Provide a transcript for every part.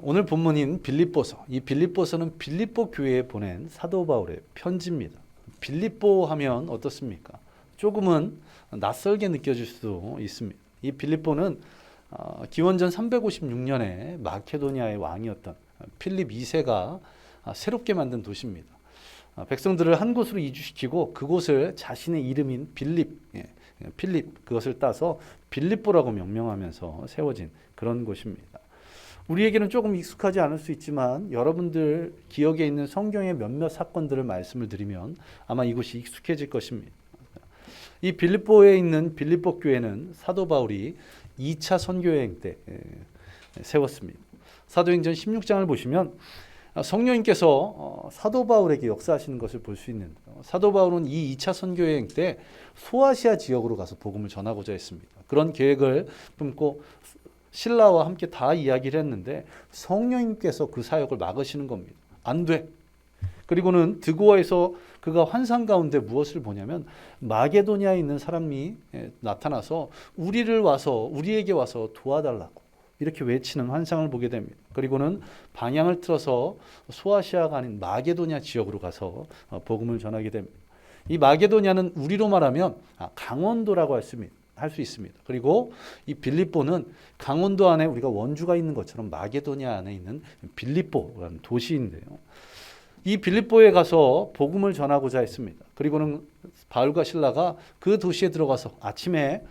오늘 본문인 빌립보서, 이 빌립보서는 빌립보 교회에 보낸 사도 바울의 편지입니다. 빌립보 하면 어떻습니까? 조금은 낯설게 느껴질 수도 있습니다. 이 빌립보는 기원전 356년에 마케도니아의 왕이었던 필립 2세가 새롭게 만든 도시입니다. 백성들을 한 곳으로 이주시키고 그곳을 자신의 이름인 필립 그것을 따서 빌립보라고 명명하면서 세워진 그런 곳입니다. 우리에게는 조금 익숙하지 않을 수 있지만 여러분들 기억에 있는 성경의 몇몇 사건들을 말씀을 드리면 아마 이곳이 익숙해질 것입니다. 이 빌립보에 있는 빌립보 교회는 사도 바울이 2차 선교여행 때 세웠습니다. 사도행전 16장을 보시면 성령님께서 사도 바울에게 역사하시는 것을 볼 수 있는데, 사도 바울은 이 2차 선교여행 때 소아시아 지역으로 가서 복음을 전하고자 했습니다. 그런 계획을 품고 신라와 함께 다 이야기를 했는데 성령님께서 그 사역을 막으시는 겁니다. 안 돼. 그리고는 드고아에서 그가 환상 가운데 무엇을 보냐면 마게도니아에 있는 사람이 나타나서 우리에게 와서 도와달라고 이렇게 외치는 환상을 보게 됩니다. 그리고는 방향을 틀어서 소아시아가 아닌 마게도니아 지역으로 가서 복음을 전하게 됩니다. 이 마게도니아는 우리로 말하면 강원도라고 할 수 있습니다. 그리고 이 빌립보는 강원도 안에 우리가 원주가 있는 것처럼 마게도니아 안에 있는 빌립보라는 도시인데요. 이 빌립보에 가서 복음을 전하고자 했습니다. 그리고는 바울과 실라가 그 도시에 들어가서 아침에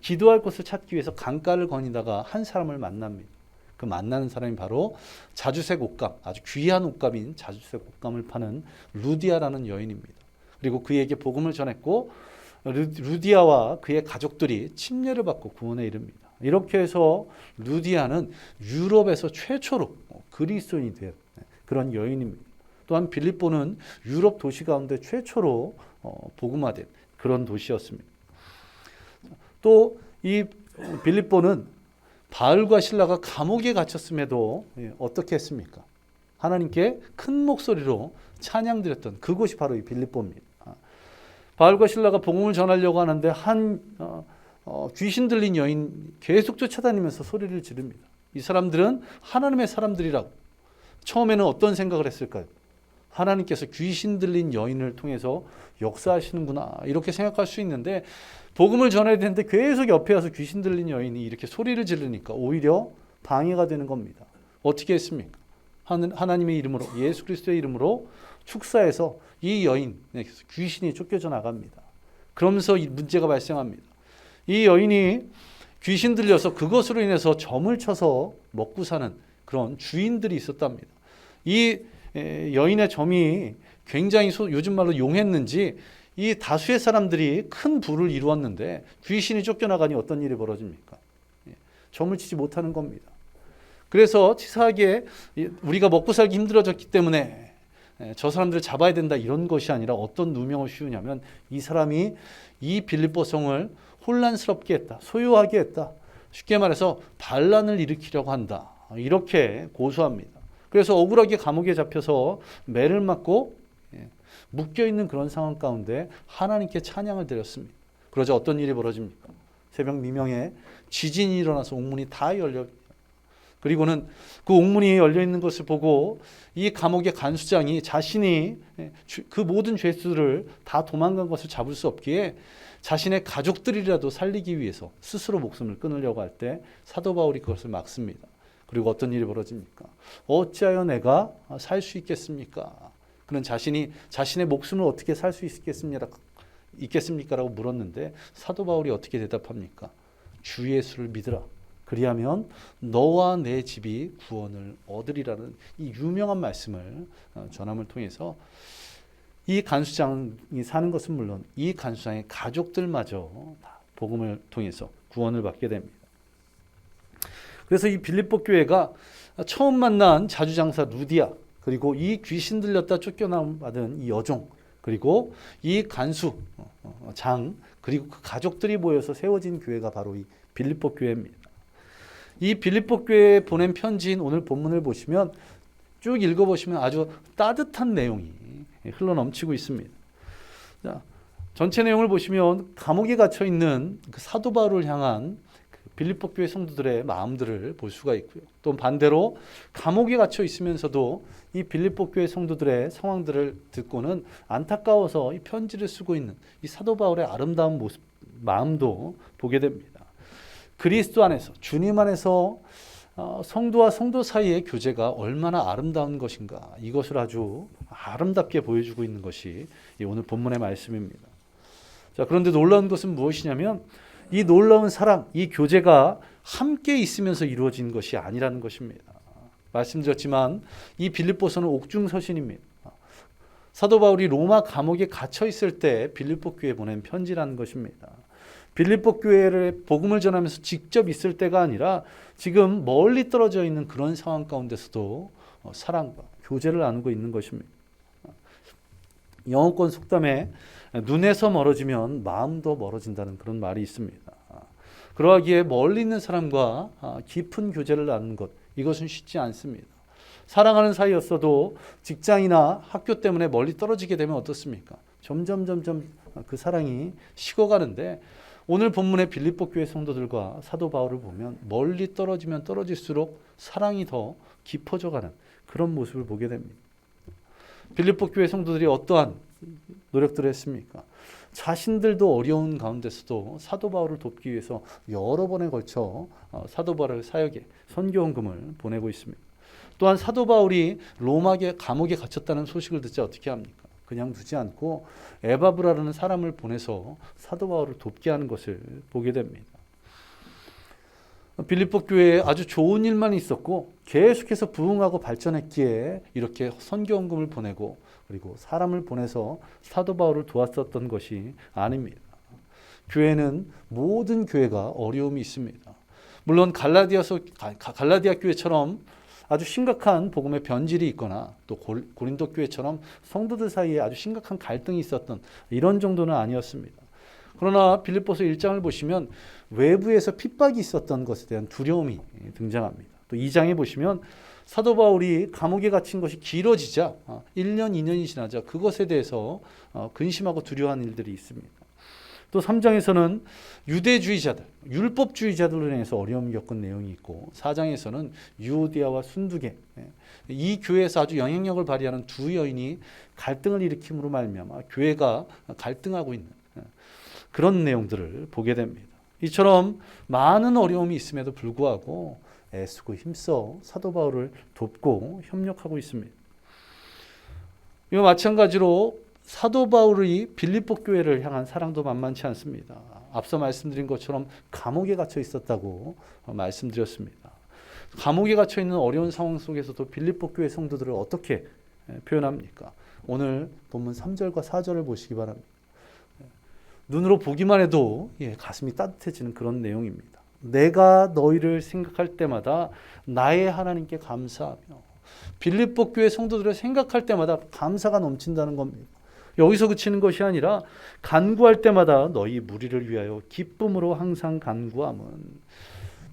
기도할 곳을 찾기 위해서 강가를 거니다가 한 사람을 만납니다. 그 만나는 사람이 바로 자주색 옷감, 아주 귀한 옷감인 자주색 옷감을 파는 루디아라는 여인입니다. 그리고 그에게 복음을 전했고 루디아와 그의 가족들이 침례를 받고 구원에 이릅니다. 이렇게 해서 루디아는 유럽에서 최초로 그리스도인이 된 그런 여인입니다. 또한 빌립보는 유럽 도시 가운데 최초로 복음화된 그런 도시였습니다. 또 이 빌립보는 바울과 실라가 감옥에 갇혔음에도 어떻게 했습니까? 하나님께 큰 목소리로 찬양드렸던 그곳이 바로 이 빌립보입니다. 바울과 실라가 복음을 전하려고 하는데 귀신 들린 여인 계속 쫓아다니면서 소리를 지릅니다. 이 사람들은 하나님의 사람들이라고. 처음에는 어떤 생각을 했을까요? 하나님께서 귀신 들린 여인을 통해서 역사하시는구나 이렇게 생각할 수 있는데 복음을 전해야 되는데 계속 옆에 와서 귀신 들린 여인이 이렇게 소리를 지르니까 오히려 방해가 되는 겁니다. 어떻게 했습니까? 하나님의 이름으로 예수 그리스도의 이름으로 축사해서 이 여인에게서 귀신이 쫓겨져 나갑니다. 그러면서 이 문제가 발생합니다. 이 여인이 귀신 들려서 그것으로 인해서 점을 쳐서 먹고 사는 그런 주인들이 있었답니다. 이 여인의 점이 굉장히 요즘 말로 용했는지 이 다수의 사람들이 큰 부를 이루었는데 귀신이 쫓겨나가니 어떤 일이 벌어집니까? 점을 치지 못하는 겁니다. 그래서 치사하게 우리가 먹고 살기 힘들어졌기 때문에 저 사람들을 잡아야 된다 이런 것이 아니라 어떤 누명을 씌우냐면 이 사람이 이 빌립보 성을 혼란스럽게 했다. 소요하게 했다. 쉽게 말해서 반란을 일으키려고 한다. 이렇게 고소합니다. 그래서 억울하게 감옥에 잡혀서 매를 맞고 묶여있는 그런 상황 가운데 하나님께 찬양을 드렸습니다. 그러자 어떤 일이 벌어집니까? 새벽 미명에 지진이 일어나서 옥문이 다 열려 그리고는 그 옥문이 열려있는 것을 보고 이 감옥의 간수장이 자신이 그 모든 죄수들을 다 도망간 것을 잡을 수 없기에 자신의 가족들이라도 살리기 위해서 스스로 목숨을 끊으려고 할 때 사도 바울이 그것을 막습니다. 그리고 어떤 일이 벌어집니까? 어찌하여 내가 살 수 있겠습니까? 그는 자신의 목숨을 어떻게 살 수 있겠습니까? 라고 물었는데 사도 바울이 어떻게 대답합니까? 주 예수를 믿으라. 그리하면 너와 내 집이 구원을 얻으리라는 이 유명한 말씀을 전함을 통해서 이 간수장이 사는 것은 물론 이 간수장의 가족들마저 다 복음을 통해서 구원을 받게 됩니다. 그래서 이 빌립보 교회가 처음 만난 자주장사 루디아 그리고 이 귀신 들렸다 쫓겨남 받은 이 여종 그리고 이 간수 장 그리고 그 가족들이 모여서 세워진 교회가 바로 이 빌립보 교회입니다. 이 빌립보 교회에 보낸 편지인 오늘 본문을 보시면 쭉 읽어보시면 아주 따뜻한 내용이 흘러넘치고 있습니다. 자, 전체 내용을 보시면 감옥에 갇혀 있는 그 사도 바울을 향한 그 빌립보 교회 성도들의 마음들을 볼 수가 있고요. 또 반대로 감옥에 갇혀 있으면서도 이 빌립보 교회 성도들의 상황들을 듣고는 안타까워서 이 편지를 쓰고 있는 이 사도 바울의 아름다운 모습, 마음도 보게 됩니다. 그리스도 안에서, 주님 안에서 성도와 성도 사이의 교제가 얼마나 아름다운 것인가, 이것을 아주 아름답게 보여주고 있는 것이 오늘 본문의 말씀입니다. 자, 그런데 놀라운 것은 무엇이냐면 이 놀라운 사랑, 이 교제가 함께 있으면서 이루어진 것이 아니라는 것입니다. 말씀드렸지만 이 빌립보서는 옥중서신입니다. 사도 바울이 로마 감옥에 갇혀 있을 때 빌립보 교회에 보낸 편지라는 것입니다. 빌립보 교회를 복음을 전하면서 직접 있을 때가 아니라 지금 멀리 떨어져 있는 그런 상황 가운데서도 사랑과 교제를 나누고 있는 것입니다. 영어권 속담에 눈에서 멀어지면 마음도 멀어진다는 그런 말이 있습니다. 그러하기에 멀리 있는 사람과 깊은 교제를 나누는 것, 이것은 쉽지 않습니다. 사랑하는 사이였어도 직장이나 학교 때문에 멀리 떨어지게 되면 어떻습니까? 점점 그 사랑이 식어가는데 오늘 본문의 빌립보 교회 성도들과 사도 바울을 보면 멀리 떨어지면 떨어질수록 사랑이 더 깊어져가는 그런 모습을 보게 됩니다. 빌립보 교회 성도들이 어떠한 노력들을 했습니까? 자신들도 어려운 가운데서도 사도 바울을 돕기 위해서 여러 번에 걸쳐 사도 바울 사역에 선교헌금을 보내고 있습니다. 또한 사도 바울이 로마 감옥에 갇혔다는 소식을 듣자 어떻게 합니까? 그냥 두지 않고 에바브라라는 사람을 보내서 사도 바울을 돕게 하는 것을 보게 됩니다. 빌립보 교회에 아주 좋은 일만 있었고 계속해서 부흥하고 발전했기에 이렇게 선교헌금을 보내고 그리고 사람을 보내서 사도 바울을 도왔었던 것이 아닙니다. 교회는 모든 교회가 어려움이 있습니다. 물론 갈라디아 교회처럼 아주 심각한 복음의 변질이 있거나 또 고린도 교회처럼 성도들 사이에 아주 심각한 갈등이 있었던 이런 정도는 아니었습니다. 그러나 빌립보서 1장을 보시면 외부에서 핍박이 있었던 것에 대한 두려움이 등장합니다. 또 2장에 보시면 사도 바울이 감옥에 갇힌 것이 길어지자 1년, 2년이 지나자 그것에 대해서 근심하고 두려워하는 일들이 있습니다. 또 3장에서는 유대주의자들, 율법주의자들로 인해서 어려움을 겪은 내용이 있고 4장에서는 유오디아와 순두계, 이 교회에서 아주 영향력을 발휘하는 두 여인이 갈등을 일으킴으로 말미암아 교회가 갈등하고 있는 그런 내용들을 보게 됩니다. 이처럼 많은 어려움이 있음에도 불구하고 애쓰고 힘써 사도 바울을 돕고 협력하고 있습니다. 이와 마찬가지로 사도 바울이 빌립보 교회를 향한 사랑도 만만치 않습니다. 앞서 말씀드린 것처럼 감옥에 갇혀 있었다고 말씀드렸습니다. 감옥에 갇혀 있는 어려운 상황 속에서도 빌립보 교회 성도들을 어떻게 표현합니까? 오늘 본문 3절과 4절을 보시기 바랍니다. 눈으로 보기만 해도 가슴이 따뜻해지는 그런 내용입니다. 내가 너희를 생각할 때마다 나의 하나님께 감사하며, 빌립보 교회 성도들을 생각할 때마다 감사가 넘친다는 겁니다. 여기서 그치는 것이 아니라 간구할 때마다 너희 무리를 위하여 기쁨으로 항상 간구함은,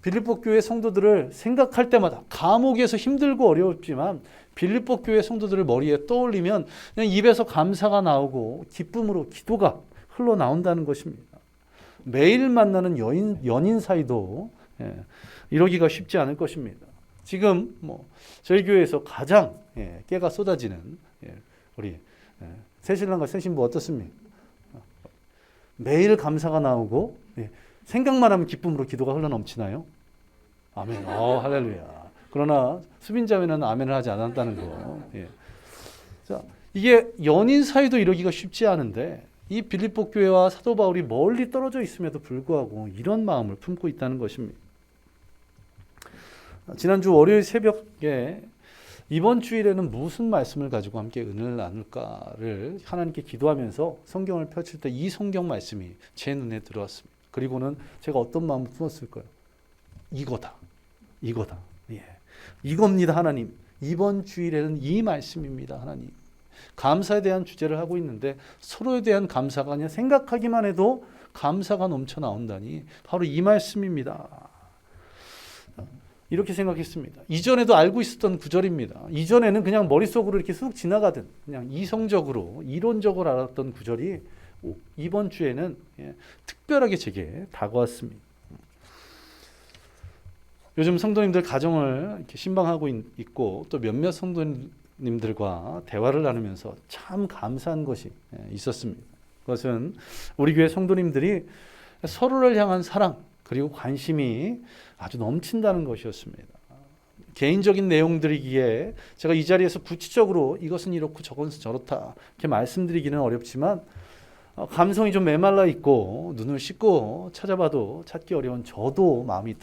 빌립보 교회 성도들을 생각할 때마다 감옥에서 힘들고 어려웠지만 빌립보 교회 성도들을 머리에 떠올리면 그냥 입에서 감사가 나오고 기쁨으로 기도가 흘러나온다는 것입니다. 매일 만나는 연인 사이도 이러기가 쉽지 않을 것입니다. 지금 저희 교회에서 가장 깨가 쏟아지는 우리 새신랑과 새신부 어떻습니까? 매일 감사가 나오고 생각만 하면 기쁨으로 기도가 흘러넘치나요? 아멘. 할렐루야. 그러나 수빈자매는 아멘을 하지 않았다는 거. 자, 이게 연인 사이도 이러기가 쉽지 않은데 이 빌립보 교회와 사도 바울이 멀리 떨어져 있음에도 불구하고 이런 마음을 품고 있다는 것입니다. 지난주 월요일 새벽에 이번 주일에는 무슨 말씀을 가지고 함께 은혜를 나눌까를 하나님께 기도하면서 성경을 펼칠 때 이 성경 말씀이 제 눈에 들어왔습니다. 그리고는 제가 어떤 마음을 품었을까요? 이거다. 이겁니다, 하나님. 이번 주일에는 이 말씀입니다, 하나님. 감사에 대한 주제를 하고 있는데 서로에 대한 감사가 아니라 생각하기만 해도 감사가 넘쳐 나온다니 바로 이 말씀입니다. 이렇게 생각했습니다. 이전에도 알고 있었던 구절입니다. 이전에는 그냥 머릿속으로 이렇게 쑥 지나가든 그냥 이성적으로 이론적으로 알았던 구절이 이번 주에는 특별하게 제게 다가왔습니다. 요즘 성도님들 가정을 이렇게 신방하고 있고 또 몇몇 성도님들과 대화를 나누면서 참 감사한 것이 있었습니다. 그것은 우리 교회 성도님들이 서로를 향한 사랑 그리고 관심이 아주 넘친다는 것이었습니다. 개인적인 내용들이기에 제가 이 자리에서 구체적으로 이것은 이렇고 저것은 저렇다 이렇게 말씀드리기는 어렵지만 감성이 좀 메말라 있고 눈을 씻고 찾아봐도 찾기 어려운 저도 마음이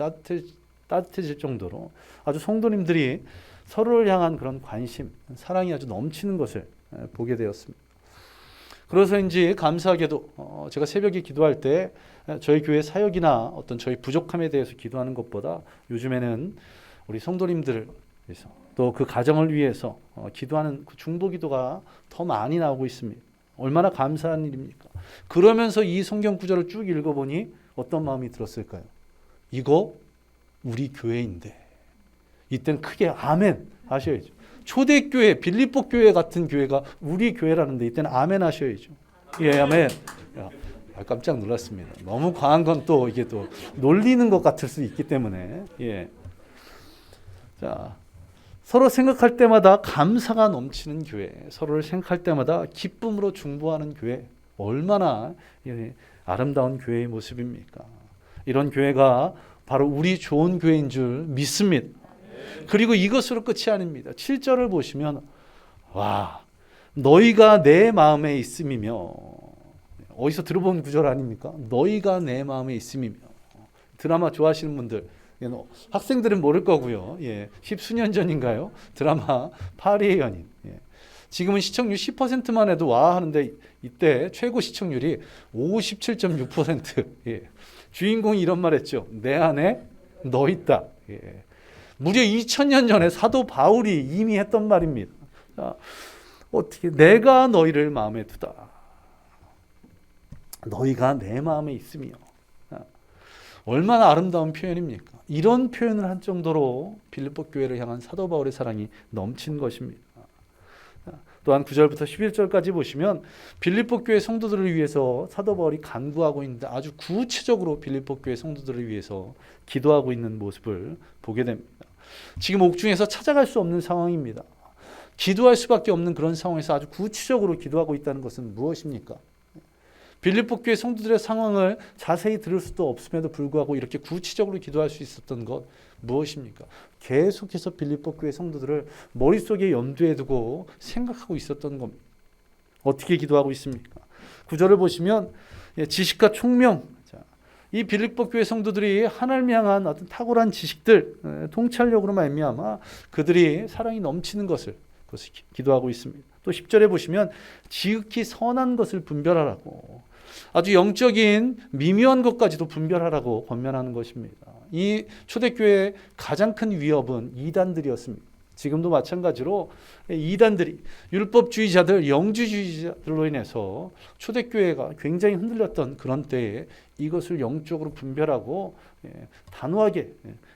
따뜻해질 정도로 아주 성도님들이 서로를 향한 그런 관심, 사랑이 아주 넘치는 것을 보게 되었습니다. 그래서인지 감사하게도 제가 새벽에 기도할 때 저희 교회 사역이나 어떤 저희 부족함에 대해서 기도하는 것보다 요즘에는 우리 성도님들을 위해서 또 그 가정을 위해서 기도하는 그 중보 기도가 더 많이 나오고 있습니다. 얼마나 감사한 일입니까? 그러면서 이 성경 구절을 쭉 읽어보니 어떤 마음이 들었을까요? 이거 우리 교회인데. 이때는 크게 아멘 하셔야죠. 초대교회, 빌립보 교회 같은 교회가 우리 교회라는데 이때는 아멘 하셔야죠. 예, 아멘. 깜짝 놀랐습니다. 너무 과한 건 또 이게 또 놀리는 것 같을 수 있기 때문에. 예. 자, 서로 생각할 때마다 감사가 넘치는 교회, 서로를 생각할 때마다 기쁨으로 중보하는 교회, 얼마나 아름다운 교회의 모습입니까? 이런 교회가 바로 우리 좋은 교회인 줄 믿습니다. 그리고 이것으로 끝이 아닙니다. 7절을 보시면 와, 너희가 내 마음에 있음이며, 어디서 들어본 구절 아닙니까? 너희가 내 마음에 있음이며. 드라마 좋아하시는 분들, 학생들은 모를 거고요. 예, 십수년 전인가요? 드라마 파리의 연인. 예. 지금은 시청률 10%만 해도 와 하는데 이때 최고 시청률이 57.6%. 예. 주인공이 이런 말 했죠. 내 안에 너 있다. 예. 무려 2000년 전에 사도 바울이 이미 했던 말입니다. 자, 어떻게 내가 너희를 마음에 두다. 너희가 내 마음에 있으며. 얼마나 아름다운 표현입니까? 이런 표현을 한 정도로 빌립보 교회를 향한 사도 바울의 사랑이 넘친 것입니다. 또한 9절부터 11절까지 보시면 빌립보 교회 성도들을 위해서 사도 바울이 간구하고 있는데 아주 구체적으로 빌립보 교회 성도들을 위해서 기도하고 있는 모습을 보게 됩니다. 지금 옥중에서 찾아갈 수 없는 상황입니다. 기도할 수밖에 없는 그런 상황에서 아주 구체적으로 기도하고 있다는 것은 무엇입니까? 빌립보 교회 성도들의 상황을 자세히 들을 수도 없음에도 불구하고 이렇게 구체적으로 기도할 수 있었던 것 무엇입니까? 계속해서 빌립보 교회 성도들을 머릿속에 염두에 두고 생각하고 있었던 겁니다. 어떻게 기도하고 있습니까? 9절을 보시면 지식과 총명, 이 빌립보 교회 성도들이 하나님을 향한 어떤 탁월한 지식들, 통찰력으로 말미암아 그들이 사랑이 넘치는 것을 기도하고 있습니다. 또 10절에 보시면 지극히 선한 것을 분별하라고, 아주 영적인 미묘한 것까지도 분별하라고 권면하는 것입니다. 이 초대교회의 가장 큰 위협은 이단들이었습니다. 지금도 마찬가지로 이단들이, 율법주의자들, 영주주의자들로 인해서 초대교회가 굉장히 흔들렸던 그런 때에 이것을 영적으로 분별하고 단호하게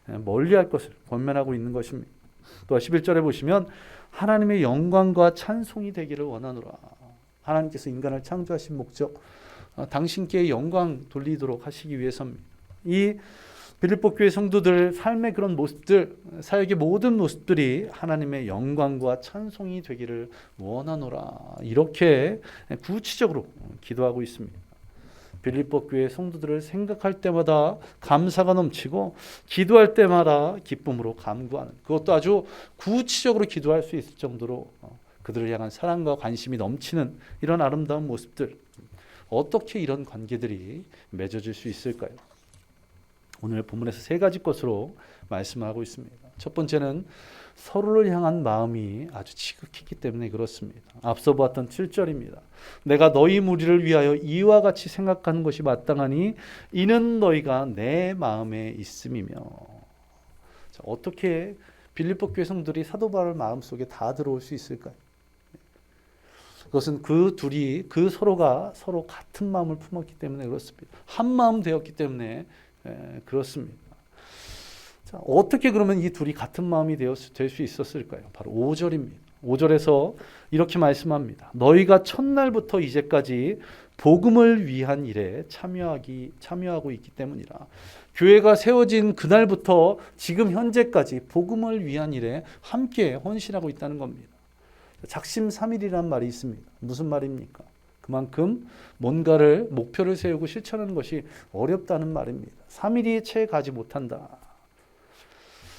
멀리할 것을 권면하고 있는 것입니다. 또 11절에 보시면 하나님의 영광과 찬송이 되기를 원하노라. 하나님께서 인간을 창조하신 목적, 당신께 영광 돌리도록 하시기 위해서입니다. 이 빌립보 교회 성도들 삶의 그런 모습들, 사역의 모든 모습들이 하나님의 영광과 찬송이 되기를 원하노라. 이렇게 구체적으로 기도하고 있습니다. 빌립보 교회 성도들을 생각할 때마다 감사가 넘치고 기도할 때마다 기쁨으로 감구하는, 그것도 아주 구체적으로 기도할 수 있을 정도로 그들을 향한 사랑과 관심이 넘치는 이런 아름다운 모습들, 어떻게 이런 관계들이 맺어질 수 있을까요? 오늘 본문에서 세 가지 것으로 말씀하고 있습니다. 첫 번째는 서로를 향한 마음이 아주 지극했기 때문에 그렇습니다. 앞서 보았던 7절입니다. 내가 너희 무리를 위하여 이와 같이 생각하는 것이 마땅하니 이는 너희가 내 마음에 있음이며. 자, 어떻게 빌립보 교회 성도들이 사도 바울 마음속에 다 들어올 수 있을까요? 그것은 그 둘이, 그 서로가 서로 같은 마음을 품었기 때문에 그렇습니다. 한 마음 되었기 때문에 그렇습니다. 자, 어떻게 그러면 이 둘이 같은 마음이 될 수 있었을까요? 바로 5절입니다. 5절에서 이렇게 말씀합니다. 너희가 첫날부터 이제까지 복음을 위한 일에 참여하고 있기 때문이라. 교회가 세워진 그날부터 지금 현재까지 복음을 위한 일에 함께 헌신하고 있다는 겁니다. 작심삼일이란 말이 있습니다. 무슨 말입니까? 그만큼 뭔가를 목표를 세우고 실천하는 것이 어렵다는 말입니다. 3일이 채 가지 못한다.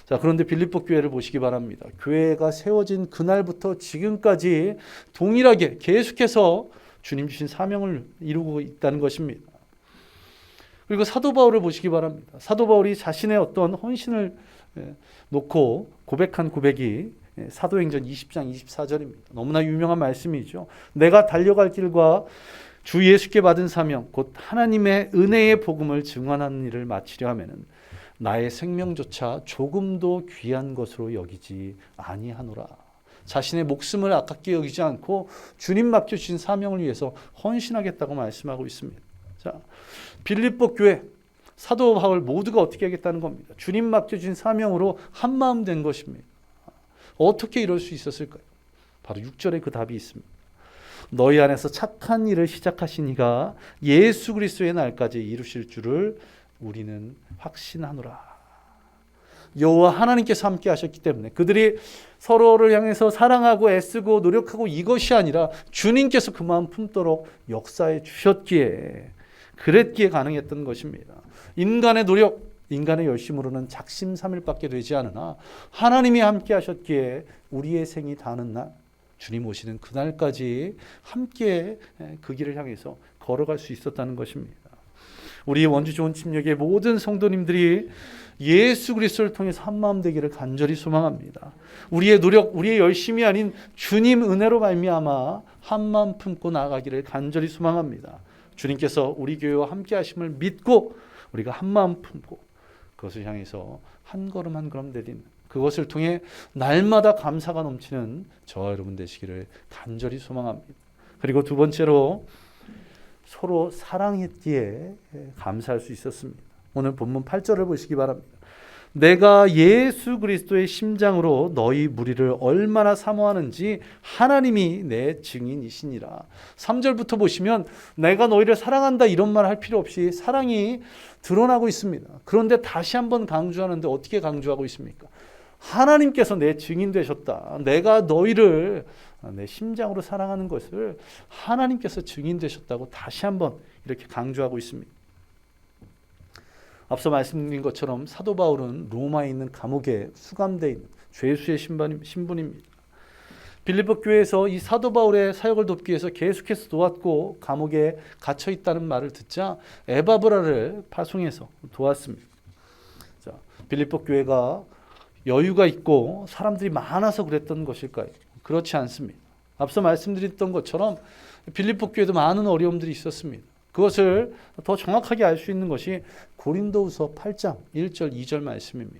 자, 그런데 빌립보 교회를 보시기 바랍니다. 교회가 세워진 그날부터 지금까지 동일하게 계속해서 주님 주신 사명을 이루고 있다는 것입니다. 그리고 사도 바울을 보시기 바랍니다. 사도 바울이 자신의 어떤 헌신을 놓고 고백한 고백이 사도행전 20장 24절입니다. 너무나 유명한 말씀이죠. 내가 달려갈 길과 주 예수께 받은 사명 곧 하나님의 은혜의 복음을 증언하는 일을 마치려 하면은 나의 생명조차 조금도 귀한 것으로 여기지 아니하노라. 자신의 목숨을 아깝게 여기지 않고 주님 맡겨주신 사명을 위해서 헌신하겠다고 말씀하고 있습니다. 자, 빌립보 교회 사도 바울 모두가 어떻게 하겠다는 겁니다. 주님 맡겨주신 사명으로 한마음 된 것입니다. 어떻게 이럴 수 있었을까요? 바로 6절에 그 답이 있습니다. 너희 안에서 착한 일을 시작하신 이가 예수 그리스도의 날까지 이루실 줄을 우리는 확신하노라. 여호와 하나님께서 함께 하셨기 때문에 그들이 서로를 향해서 사랑하고 애쓰고 노력하고 이것이 아니라 주님께서 그 마음 품도록 역사해 주셨기에 그랬기에 가능했던 것입니다. 인간의 노력, 인간의 열심으로는 작심삼일밖에 되지 않으나 하나님이 함께 하셨기에 우리의 생이 다는 날 주님 오시는 그날까지 함께 그 길을 향해서 걸어갈 수 있었다는 것입니다. 우리 원주 좋은 침략의 모든 성도님들이 예수 그리스도를 통해서 한마음 되기를 간절히 소망합니다. 우리의 노력, 우리의 열심이 아닌 주님 은혜로 말미암아 한마음 품고 나아가기를 간절히 소망합니다. 주님께서 우리 교회와 함께 하심을 믿고 우리가 한마음 품고 그것을 향해서 한 걸음 한 걸음 내딛는 그것을 통해 날마다 감사가 넘치는 저와 여러분 되시기를 간절히 소망합니다. 그리고 두 번째로 서로 사랑했기에 감사할 수 있었습니다. 오늘 본문 8절을 보시기 바랍니다. 내가 예수 그리스도의 심장으로 너희 무리를 얼마나 사모하는지 하나님이 내 증인이시니라. 3절부터 보시면 내가 너희를 사랑한다 이런 말 할 필요 없이 사랑이 드러나고 있습니다. 그런데 다시 한번 강조하는데 어떻게 강조하고 있습니까? 하나님께서 내 증인 되셨다. 내가 너희를 내 심장으로 사랑하는 것을 하나님께서 증인 되셨다고 다시 한번 이렇게 강조하고 있습니다. 앞서 말씀드린 것처럼 사도 바울은 로마에 있는 감옥에 수감되어 있는 죄수의 신분입니다. 빌립보 교회에서 이 사도 바울의 사역을 돕기 위해서 계속해서 도왔고 감옥에 갇혀 있다는 말을 듣자 에바브라를 파송해서 도왔습니다. 자, 빌립보 교회가 여유가 있고 사람들이 많아서 그랬던 것일까요? 그렇지 않습니다. 앞서 말씀드렸던 것처럼 빌립보 교회도 많은 어려움들이 있었습니다. 그것을 더 정확하게 알 수 있는 것이 고린도후서 8장 1절 2절 말씀입니다.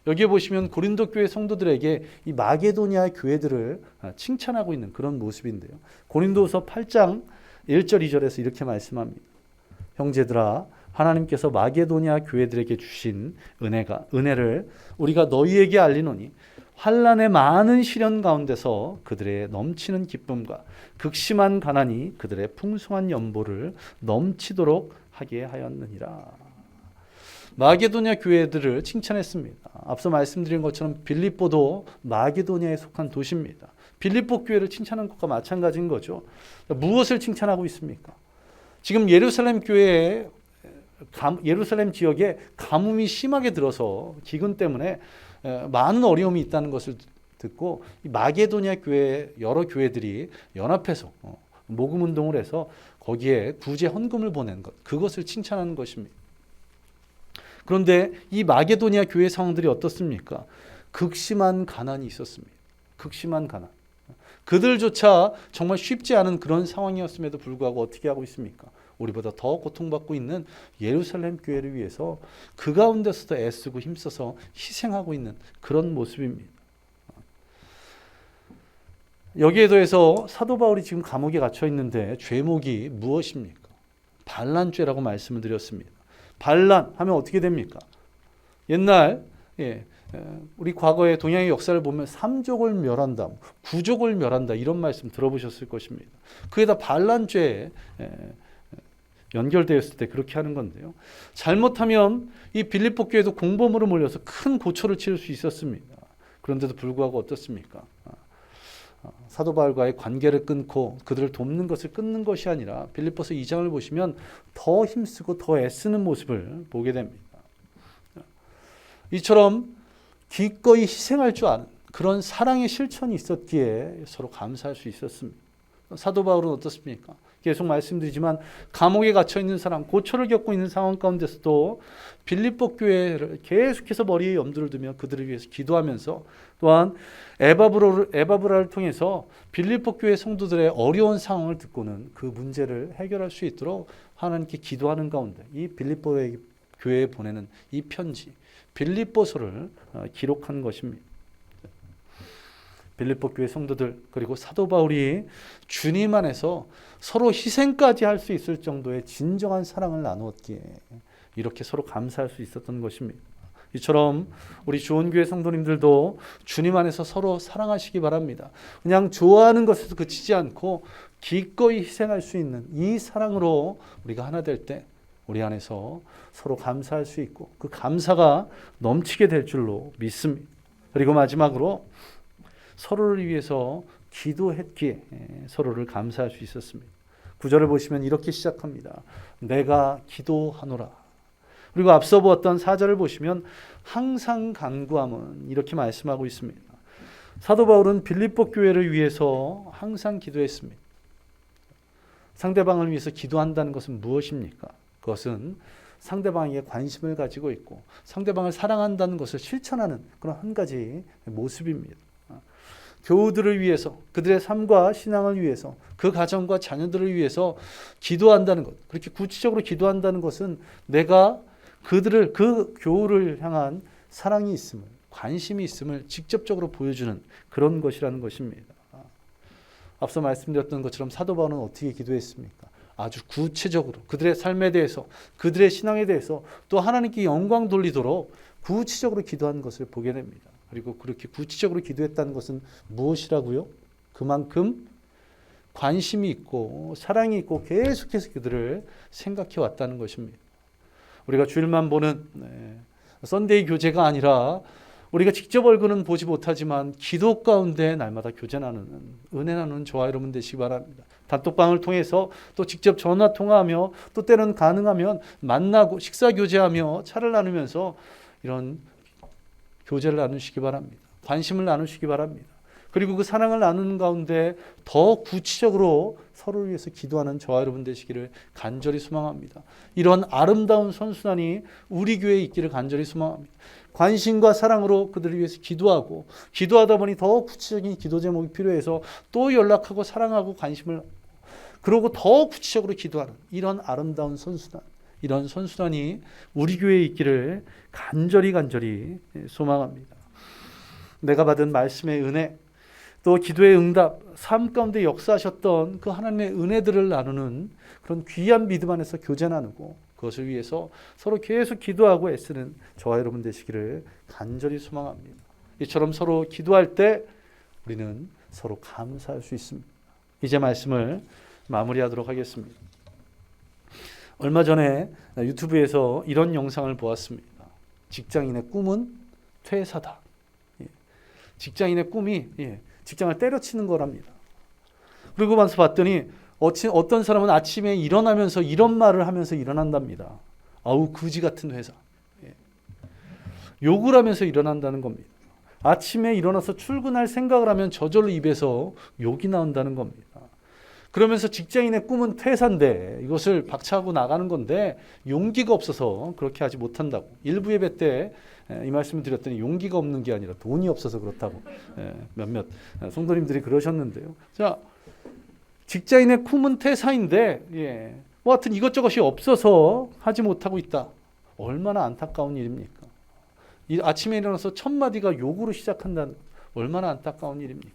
여기에 보시면 고린도 교회 성도들에게 이 마게도니아 교회들을 칭찬하고 있는 그런 모습인데요. 고린도후서 8장 1절 2절에서 이렇게 말씀합니다. 형제들아 하나님께서 마게도니아 교회들에게 주신 은혜를 우리가 너희에게 알리노니 환난의 많은 시련 가운데서 그들의 넘치는 기쁨과 극심한 가난이 그들의 풍성한 연보를 넘치도록 하게 하였느니라. 마게도니아 교회들을 칭찬했습니다. 앞서 말씀드린 것처럼 빌립보도 마게도니아에 속한 도시입니다. 빌립보 교회를 칭찬한 것과 마찬가지인 거죠. 무엇을 칭찬하고 있습니까? 지금 예루살렘 교회에 예루살렘 지역에 가뭄이 심하게 들어서 기근 때문에 많은 어려움이 있다는 것을 듣고 마게도니아 교회 여러 교회들이 연합해서 모금 운동을 해서 거기에 구제 헌금을 보낸 것, 그것을 칭찬하는 것입니다. 그런데 이 마게도니아 교회 상황들이 어떻습니까? 극심한 가난이 있었습니다. 극심한 가난. 그들조차 정말 쉽지 않은 그런 상황이었음에도 불구하고 어떻게 하고 있습니까? 우리보다 더 고통받고 있는 예루살렘 교회를 위해서 그 가운데서도 애쓰고 힘써서 희생하고 있는 그런 모습입니다. 여기에 더해서 사도 바울이 지금 감옥에 갇혀 있는데 죄목이 무엇입니까? 반란죄라고 말씀을 드렸습니다. 반란 하면 어떻게 됩니까? 옛날 우리 과거의 동양의 역사를 보면 삼족을 멸한다, 구족을 멸한다 이런 말씀 들어보셨을 것입니다. 그에다 반란죄 연결되었을 때 그렇게 하는 건데요. 잘못하면 이 빌립보 교회도 공범으로 몰려서 큰 고초를 치를 수 있었습니다. 그런데도 불구하고 어떻습니까? 사도 바울과의 관계를 끊고 그들을 돕는 것을 끊는 것이 아니라 빌립보서 2장을 보시면 더 힘쓰고 더 애쓰는 모습을 보게 됩니다. 이처럼 기꺼이 희생할 줄 아는 그런 사랑의 실천이 있었기에 서로 감사할 수 있었습니다. 사도 바울은 어떻습니까? 계속 말씀드리지만 감옥에 갇혀 있는 사람, 고초를 겪고 있는 상황 가운데서도 빌립보 교회를 계속해서 머리에 염두를 두며 그들을 위해서 기도하면서 또한 에바브라를 통해서 빌립보 교회 성도들의 어려운 상황을 듣고는 그 문제를 해결할 수 있도록 하나님께 기도하는 가운데 이 빌립보 교회에 보내는 이 편지, 빌립보서를 기록한 것입니다. 빌립보 교회 성도들 그리고 사도 바울이 주님 안에서 서로 희생까지 할 수 있을 정도의 진정한 사랑을 나누었기에 이렇게 서로 감사할 수 있었던 것입니다. 이처럼 우리 주원교회 성도님들도 주님 안에서 서로 사랑하시기 바랍니다. 그냥 좋아하는 것에서 그치지 않고 기꺼이 희생할 수 있는 이 사랑으로 우리가 하나 될 때 우리 안에서 서로 감사할 수 있고 그 감사가 넘치게 될 줄로 믿습니다. 그리고 마지막으로 서로를 위해서 기도했기에 서로를 감사할 수 있었습니다. 9절을 보시면 이렇게 시작합니다. 내가 기도하노라. 그리고 앞서 보았던 4절을 보시면 항상 간구함은 이렇게 말씀하고 있습니다. 사도 바울은 빌립보 교회를 위해서 항상 기도했습니다. 상대방을 위해서 기도한다는 것은 무엇입니까? 그것은 상대방에게 관심을 가지고 있고 상대방을 사랑한다는 것을 실천하는 그런 한 가지 모습입니다. 교우들을 위해서 그들의 삶과 신앙을 위해서 그 가정과 자녀들을 위해서 기도한다는 것, 그렇게 구체적으로 기도한다는 것은 내가 그들을 그 교우를 향한 사랑이 있음을 관심이 있음을 직접적으로 보여주는 그런 것이라는 것입니다. 앞서 말씀드렸던 것처럼 사도 바울은 어떻게 기도했습니까? 아주 구체적으로 그들의 삶에 대해서 그들의 신앙에 대해서 또 하나님께 영광 돌리도록 구체적으로 기도한 것을 보게 됩니다. 그리고 그렇게 구체적으로 기도했다는 것은 무엇이라고요? 그만큼 관심이 있고 사랑이 있고 계속해서 그들을 생각해 왔다는 것입니다. 우리가 주일만 보는 썬데이 교제가 아니라 우리가 직접 얼굴은 보지 못하지만 기도 가운데 날마다 교제 나누는 은혜 나누는 저와 여러분 되시기 바랍니다. 단톡방을 통해서 또 직접 전화 통화하며 또 때로는 가능하면 만나고 식사 교제하며 차를 나누면서 이런 교제를 나누시기 바랍니다. 관심을 나누시기 바랍니다. 그리고 그 사랑을 나누는 가운데 더 구체적으로 서로를 위해서 기도하는 저와 여러분 되시기를 간절히 소망합니다. 이런 아름다운 선순환이 우리 교회에 있기를 간절히 소망합니다. 관심과 사랑으로 그들을 위해서 기도하고 기도하다 보니 더 구체적인 기도 제목이 필요해서 또 연락하고 사랑하고 관심을 그러고 더 구체적으로 기도하는 이런 아름다운 선순환, 이런 선순환이 우리 교회에 있기를 간절히 소망합니다. 내가 받은 말씀의 은혜, 또 기도의 응답, 삶 가운데 역사하셨던 그 하나님의 은혜들을 나누는 그런 귀한 믿음 안에서 교제 나누고 그것을 위해서 서로 계속 기도하고 애쓰는 저와 여러분 되시기를 간절히 소망합니다. 이처럼 서로 기도할 때 우리는 서로 감사할 수 있습니다. 이제 말씀을 마무리하도록 하겠습니다. 얼마 전에 유튜브에서 이런 영상을 보았습니다. 직장인의 꿈은 퇴사다. 직장인의 꿈이 직장을 때려치는 거랍니다. 그리고 와서 봤더니 어떤 사람은 아침에 일어나면서 이런 말을 하면서 일어난답니다. 아우 그지 같은 회사. 욕을 하면서 일어난다는 겁니다. 아침에 일어나서 출근할 생각을 하면 저절로 입에서 욕이 나온다는 겁니다. 그러면서 직장인의 꿈은 퇴사인데 이것을 박차하고 나가는 건데 용기가 없어서 그렇게 하지 못한다고. 일부 예배 때 이 말씀을 드렸더니 용기가 없는 게 아니라 돈이 없어서 그렇다고 몇몇 성도님들이 그러셨는데요. 자, 직장인의 꿈은 퇴사인데 뭐 하여튼 이것저것이 없어서 하지 못하고 있다. 얼마나 안타까운 일입니까? 이 아침에 일어나서 첫 마디가 욕으로 시작한다는 얼마나 안타까운 일입니까?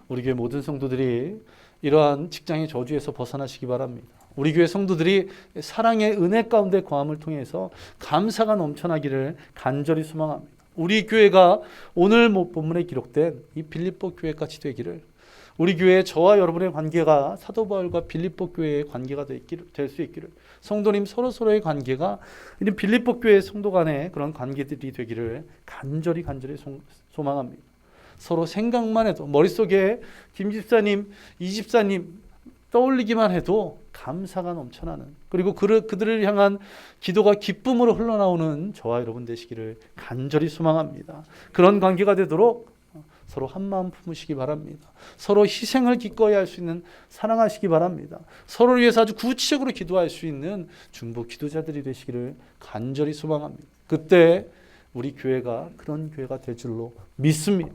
우리 교회 모든 성도들이 이러한 직장의 저주에서 벗어나시기 바랍니다. 우리 교회 성도들이 사랑의 은혜 가운데 거함을 통해서 감사가 넘쳐나기를 간절히 소망합니다. 우리 교회가 오늘 본문에 기록된 이 빌립보 교회같이 되기를 우리 교회 저와 여러분의 관계가 사도 바울과 빌립보 교회의 관계가 될 수 있기를, 성도님 서로서로의 관계가 이런 빌립보 교회 성도 간의 그런 관계들이 되기를 간절히 소망합니다. 서로 생각만 해도, 머릿속에 김 집사님, 이 집사님 떠올리기만 해도 감사가 넘쳐나는, 그리고 그들을 향한 기도가 기쁨으로 흘러나오는 저와 여러분 되시기를 간절히 소망합니다. 그런 관계가 되도록 서로 한마음 품으시기 바랍니다. 서로 희생을 기꺼이 할 수 있는, 사랑하시기 바랍니다. 서로를 위해서 아주 구체적으로 기도할 수 있는 중보 기도자들이 되시기를 간절히 소망합니다. 그때 우리 교회가 그런 교회가 될 줄로 믿습니다.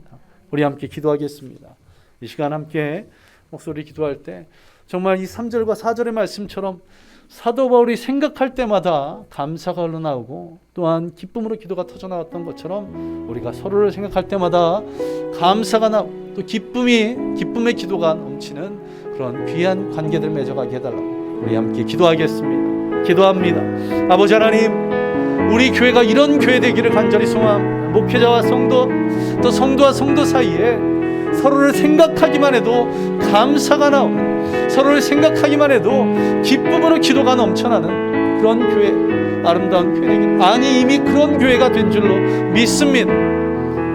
우리 함께 기도하겠습니다. 이 시간 함께 목소리 기도할 때 정말 이 3절과 4절의 말씀처럼 사도 바울이 생각할 때마다 감사가 흘러나오고, 또한 기쁨으로 기도가 터져나왔던 것처럼 우리가 서로를 생각할 때마다 감사가 나오고, 또 기쁨의 기도가 넘치는 그런 귀한 관계들 맺어가게 해달라고 우리 함께 기도하겠습니다. 기도합니다. 아버지 하나님, 우리 교회가 이런 교회 되기를 간절히 소망합니다. 목회자와 성도, 또 성도와 성도 사이에 서로를 생각하기만 해도 감사가 나오는, 서로를 생각하기만 해도 기쁨으로 기도가 넘쳐나는 그런 교회, 아름다운 교회 되길, 아니 이미 그런 교회가 된 줄로 믿습니다.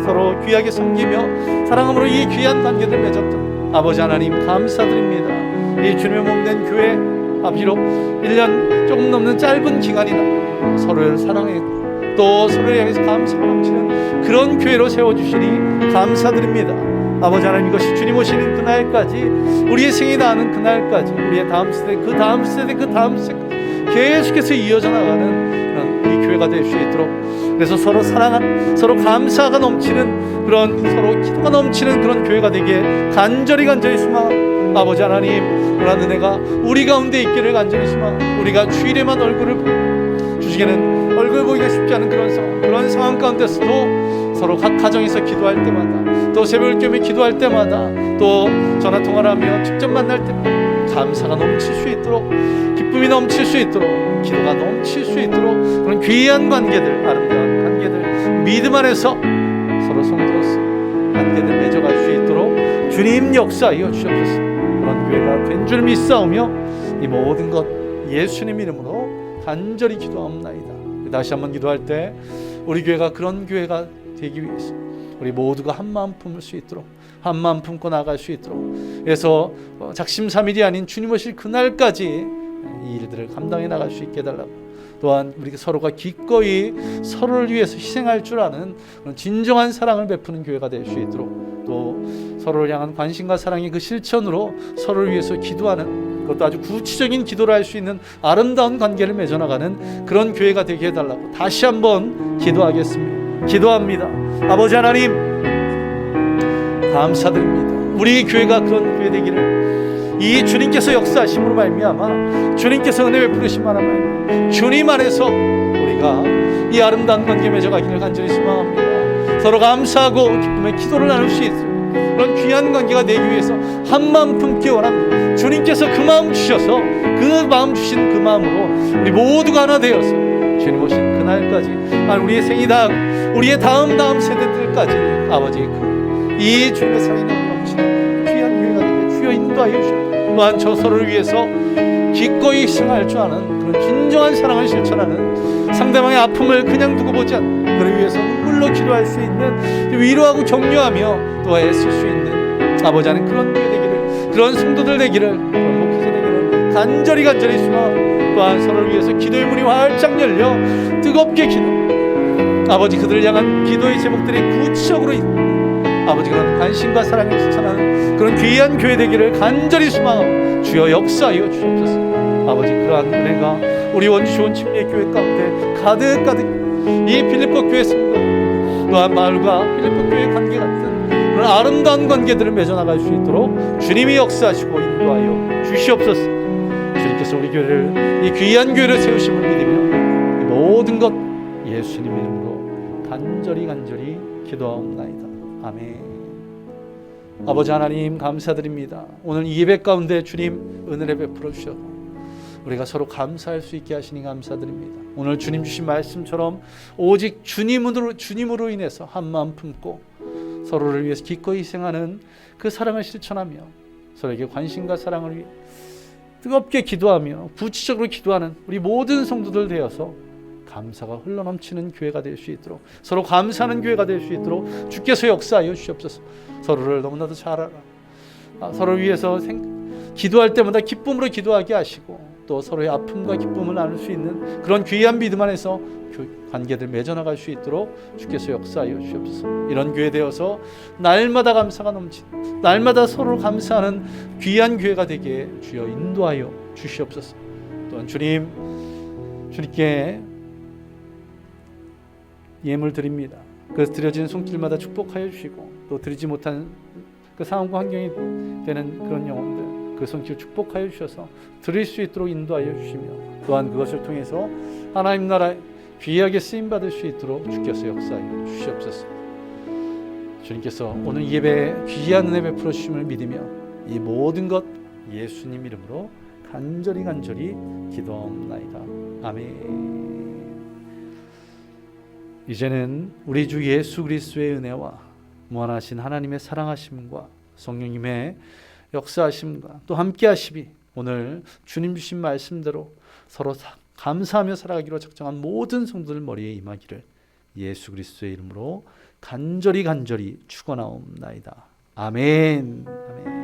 서로 귀하게 섬기며 사랑함으로 이 귀한 관계를 맺었던 아버지 하나님 감사드립니다. 이 주님의 몸된 교회, 비록 1년 조금 넘는 짧은 기간이나 서로를 사랑해, 또 서로를 향해서 감사가 넘치는 그런 교회로 세워주시니 감사드립니다. 아버지 하나님, 이것이 주님 오시는 그날까지, 우리의 생이 다하는 그날까지, 우리의 다음 세대, 그 다음 세대, 그 다음 세대 계속해서 이어져 나가는 우리 교회가 될 수 있도록, 그래서 서로 사랑하는, 서로 감사가 넘치는 그런, 서로 기도가 넘치는 그런 교회가 되기에 간절히 소망합니다. 아버지 하나님, 그런 은혜가 우리 가운데 있기를 간절히 소망합니다. 우리가 주일에만 얼굴을 보고 주중에는 얼굴 보기가 쉽지 않은 그런 상황 가운데서도 서로 각 가정에서 기도할 때마다, 또 새벽을 깨며 기도할 때마다, 또 전화통화를 하며 직접 만날 때마다 감사가 넘칠 수 있도록, 기쁨이 넘칠 수 있도록, 기도가 넘칠 수 있도록 그런 귀한 관계들, 아름다운 관계들, 믿음 안에서 서로 성도로서 관계들 맺어갈 수 있도록 주님 역사하여 주옵소서. 그런 교회가 된 줄 믿사오며 이 모든 것 예수님 이름으로 간절히 기도하옵나이다. 다시 한번 기도할 때 우리 교회가 그런 교회가 되기 위해서 우리 모두가 한마음 품을 수 있도록, 한마음 품고 나갈 수 있도록, 그래서 작심삼일이 아닌 주님 오실 그날까지 이 일들을 감당해 나갈 수 있게 해달라고, 또한 우리 서로가 기꺼이 서로를 위해서 희생할 줄 아는 그런 진정한 사랑을 베푸는 교회가 될 수 있도록, 또 서로를 향한 관심과 사랑의 그 실천으로 서로를 위해서 기도하는, 그것도 아주 구체적인 기도를 할 수 있는 아름다운 관계를 맺어나가는 그런 교회가 되게 해달라고 다시 한번 기도하겠습니다. 기도합니다. 아버지 하나님 감사드립니다. 우리 교회가 그런 교회 되기를, 이 주님께서 역사하심으로 말미암아, 주님께서 은혜 베푸시마라 말미암아 주님 안에서 우리가 이 아름다운 관계 맺어가기를 간절히 소망합니다. 서로 감사하고 기쁨의 기도를 나눌 수 있는 그런 귀한 관계가 되기 위해서 한마음 품기 원합니다. 주님께서 그 마음 주셔서, 그 마음 주신 그 마음으로 우리 모두가 하나 되어서 주님 오신 그날까지, 우리의 생이 다하고 우리의 다음 세대들까지 아버지 이 주님의 사랑이 넘치는 귀한 교회가 되게 주여 인도하여 주시옵소서. 또한 저 서로를 위해서 기꺼이 희생할 줄 아는 그런 진정한 사랑을 실천하는, 상대방의 아픔을 그냥 두고 보지 않는, 그를 위해서 눈물로 기도할 수 있는, 위로하고 격려하며 또 애쓸 수 있는 아버지 하는 그런 교회 되기를, 그런 성도들 되기를, 그런 목회자 되기를 간절히 소망하고, 또한 서로를 위해서 기도의 문이 활짝 열려 뜨겁게 기도, 아버지 그들을 향한 기도의 제목들이 구체적으로 있는 아버지 그런 관심과 사랑을 실천하는 그런 귀한 교회 되기를 간절히 소망하고 주여 역사하여 주옵소서. 아버지 그러한 은혜가 우리 원주 좋은 침례교회 가운데 가득 이 빌립보 교회 성도, 또한 마을과 빌립보 교회 관계 같은 그런 아름다운 관계들을 맺어나갈 수 있도록 주님이 역사하시고 인도하여 주시옵소서. 주님께서 우리 교회를, 이 귀한 교회를 세우심을 믿으며 이 모든 것 예수님 이름으로 간절히 기도하옵나이다. 아멘. 아버지 하나님 감사드립니다. 오늘 이 예배 가운데 주님 은혜를 베풀어 주셔서 우리가 서로 감사할 수 있게 하시니 감사드립니다. 오늘 주님 주신 말씀처럼 오직 주님으로 인해서 한마음 품고 서로를 위해서 기꺼이 희생하는 그 사랑을 실천하며 서로에게 관심과 사랑을 위해 뜨겁게 기도하며 구체적으로 기도하는 우리 모든 성도들 되어서 감사가 흘러넘치는 교회가 될 수 있도록, 서로 감사하는 교회가 될 수 있도록 주께서 역사하여 주시옵소서. 서로를 너무나도 잘 알아 서로를 위해서 기도할 때마다 기쁨으로 기도하게 하시고, 또 서로의 아픔과 기쁨을 나눌 수 있는 그런 귀한 믿음 안에서 관계들 맺어나갈 수 있도록 주께서 역사하여 주시옵소서. 이런 교회 되어서 날마다 감사가 넘치는, 날마다 서로 감사하는 귀한 교회가 되게 주여 인도하여 주시옵소서. 또한 주님께 예물 드립니다. 그 드려진 손길마다 축복하여 주시고, 또 드리지 못한 그 상황과 환경이 되는 그런 영혼들, 그 손길 축복하여 주셔서 드릴 수 있도록 인도하여 주시며, 또한 그것을 통해서 하나님 나라에 귀하게 쓰임받을 수 있도록 주께서 역사하여 주시옵소서. 주님께서 오늘 이 예배에 귀한 은혜 베풀어 주심을 믿으며 이 모든 것 예수님 이름으로 간절히 기도하옵나이다. 아멘. 이제는 우리 주 예수 그리스도의 은혜와 무한하신 하나님의 사랑하심과 성령님의 역사하심과 또 함께 하심이 오늘 주님 주신 말씀대로 서로 감사하며 살아가기로 작정한 모든 성도들 머리에 임하기를 예수 그리스도의 이름으로 간절히 축원하옵나이다. 아멘. 아멘.